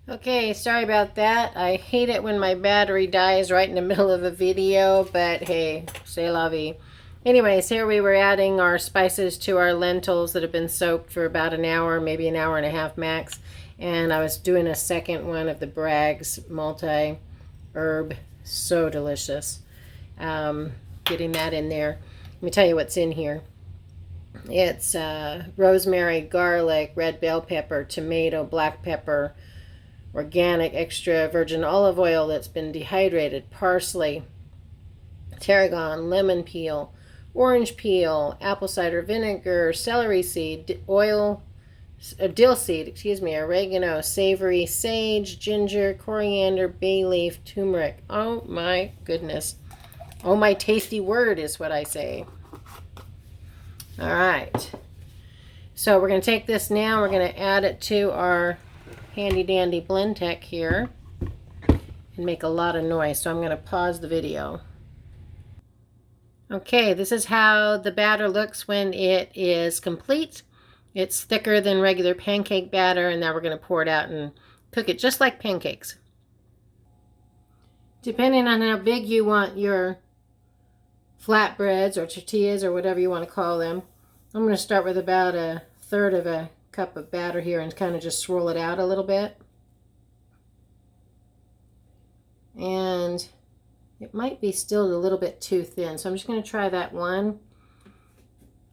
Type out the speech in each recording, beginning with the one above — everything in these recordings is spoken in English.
Okay, sorry about that. I hate it when my battery dies right in the middle of a video, but hey, c'est la vie. Anyways, here we were adding our spices to our lentils that have been soaked for about an hour, maybe an hour and a half max. And I was doing a second one of the Bragg's multi-herb. So delicious. Getting that in there. Let me tell you what's in here. It's rosemary, garlic, red bell pepper, tomato, black pepper, organic extra virgin olive oil that's been dehydrated, parsley, tarragon, lemon peel, orange peel, apple cider vinegar, celery seed, oil, dill seed, oregano, savory, sage, ginger, coriander, bay leaf, turmeric. Oh my goodness. Oh, my tasty word is what I say. All right. So we're going to take this now. We're going to add it to our handy dandy blend tech here and make a lot of noise. So I'm going to pause the video. Okay, this is how the batter looks when it is complete. It's thicker than regular pancake batter, and now we're going to pour it out and cook it just like pancakes. Depending on how big you want your flatbreads or tortillas or whatever you want to call them, I'm going to start with about 1/3 of a cup of batter here and kind of just swirl it out a little bit. And it might be still a little bit too thin, so I'm just going to try that one.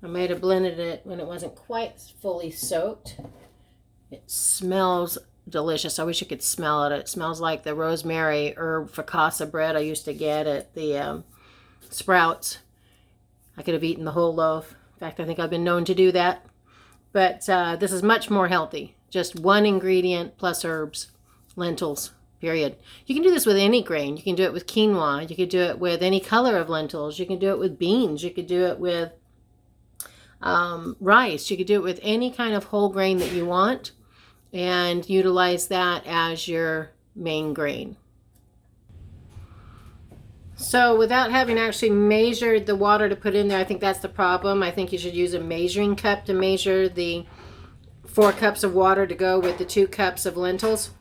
I might have blended it when it wasn't quite fully soaked. It smells delicious. I wish you could smell it. It smells like the rosemary herb focaccia bread I used to get at the Sprouts. I could have eaten the whole loaf. In fact, I think I've been known to do that. But this is much more healthy. Just one ingredient plus herbs, lentils, period. You can do this with any grain. You can do it with quinoa. You could do it with any color of lentils. You can do it with beans. You could do it with rice. You could do it with any kind of whole grain that you want and utilize that as your main grain. So without having actually measured the water to put in there, I think that's the problem. I think you should use a measuring cup to measure the 4 cups of water to go with the 2 cups of lentils.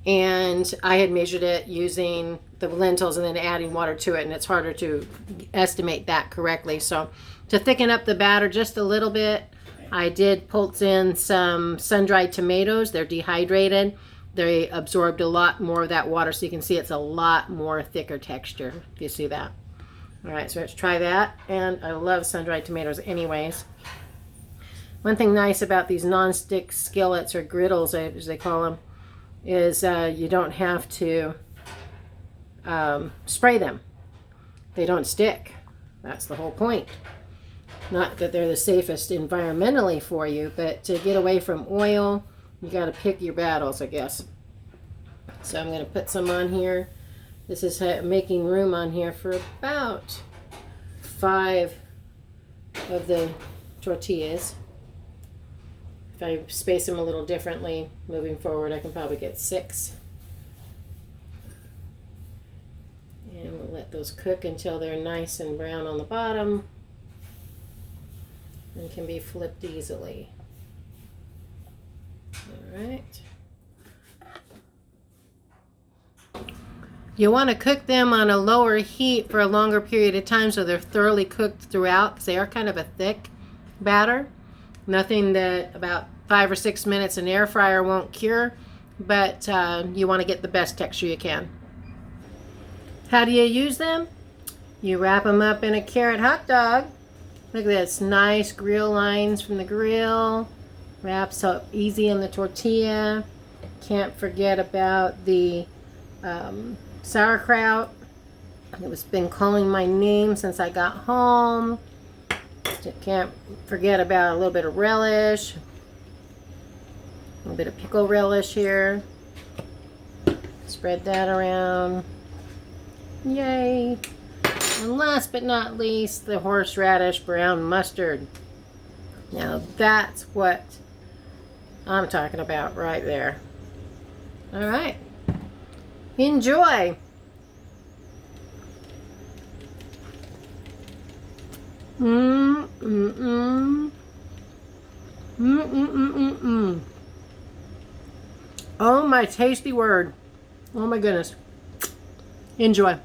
And I had measured it using the lentils and then adding water to it, and it's harder to estimate that correctly. So to thicken up the batter just a little bit, I did pulse in some sun-dried tomatoes. They're dehydrated. They absorbed a lot more of that water, so you can see it's a lot more thicker texture, if you see that. All right, so let's try that. And I love sun-dried tomatoes anyways. One thing nice about these non-stick skillets, or griddles as they call them, is you don't have to spray them. They don't stick. That's the whole point. Not that they're the safest environmentally for you, but to get away from oil, you got to pick your battles, I guess. So I'm going to put some on here. This is making room on here for about 5 of the tortillas. If I space them a little differently moving forward, I can probably get 6. And we'll let those cook until they're nice and brown on the bottom and can be flipped easily. All right. You want to cook them on a lower heat for a longer period of time so they're thoroughly cooked throughout, because they are kind of a thick batter. Nothing that about 5 or 6 minutes an air fryer won't cure, but you want to get the best texture you can. How do you use them? You wrap them up in a carrot hot dog. Look at this, nice grill lines from the grill. Wraps up easy in the tortilla. Can't forget about the sauerkraut. It was been calling my name since I got home. Can't forget about a little bit of relish. A little bit of pickle relish here. Spread that around. Yay. And last but not least, the horseradish brown mustard. Now that's what I'm talking about right there. All right. Enjoy. Oh my tasty word. Oh my goodness. Enjoy.